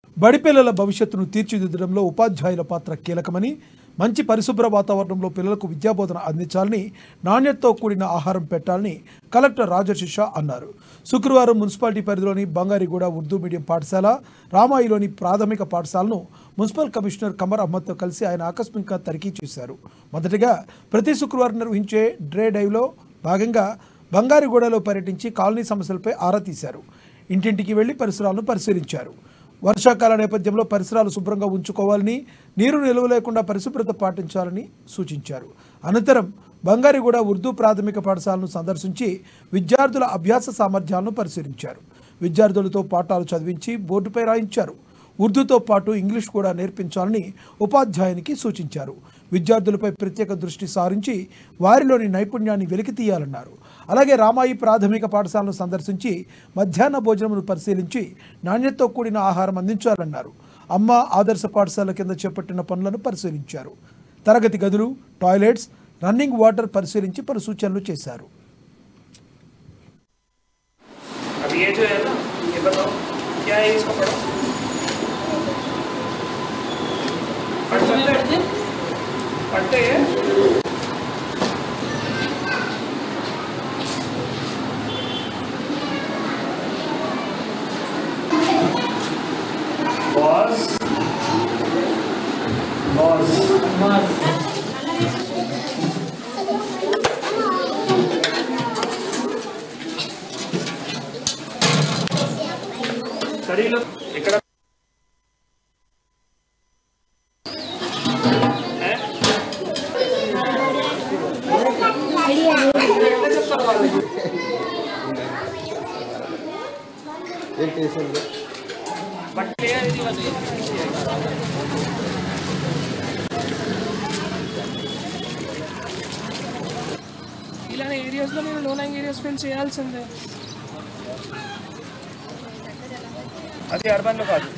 బడిపిల్లల భవిష్యత్తును తీర్చిదిద్దడంలో ఉపాధ్యాయుల పాత్ర కీలకమని, మంచి పరిశుభ్ర వాతావరణంలో పిల్లలకు విద్యాబోధన అందించాలని, నాణ్యతతో కూడిన ఆహారం పెట్టాలని కలెక్టర్ రాజర్షి షా అన్నారు. శుక్రవారం మున్సిపాలిటీ పరిధిలోని బంగారిగూడ ఉర్దూ మీడియం పాఠశాల, రామాయిలోని ప్రాథమిక పాఠశాలను మున్సిపల్ కమిషనర్ కమర్ అహ్మద్తో కలిసి ఆయన ఆకస్మికంగా తనిఖీ చేశారు. మొదటగా ప్రతి శుక్రవారం నిర్వహించే డ్రే డైవ్లో భాగంగా బంగారిగూడలో పర్యటించి కాలనీ సమస్యలపై ఆరా తీశారు. ఇంటింటికి వెళ్లి పరిసరాలను పరిశీలించారు. వర్షాకాల నేపథ్యంలో పరిసరాలు శుభ్రంగా ఉంచుకోవాలని, నీరు నిల్వ లేకుండా పరిశుభ్రత పాటించాలని సూచించారు. అనంతరం బంగారిగూడ ఉర్దూ ప్రాథమిక పాఠశాలను సందర్శించి విద్యార్థుల అభ్యాస సామర్థ్యాలను పరిశీలించారు. విద్యార్థులతో పాఠాలు చదివించి బోర్డుపై రాయించారు. ఉర్దూతో పాటు ఇంగ్లీష్ కూడా నేర్పించాలని ఉపాధ్యాయునికి సూచించారు. విద్యార్థులపై ప్రత్యేక దృష్టి సారించి వారిలోని నైపుణ్యాన్ని వెలికితీయాలన్నారు. అలాగే రామాయి ప్రాథమిక పాఠశాలను సందర్శించి మధ్యాహ్న భోజనమును పరిశీలించి నాణ్యతతో కూడిన ఆహారం అందించాలన్నారు. అమ్మ ఆదర్శ పాఠశాల కింద చేపట్టిన పనులను పరిశీలించారు. తరగతి గదులు, టాయిలెట్స్, రన్నింగ్ వాటర్ పరిశీలించి పలు సూచనలు చేశారు. पढ़ते हैं बॉस बॉस స్టడీలో ఇక్కడ ఇలాంటి ఏరియాస్లో మీరు లో లైంగ్ ఏరియాస్ ఫిల్ చేయాల్సిందే. అది అర్బన్లో కాదు.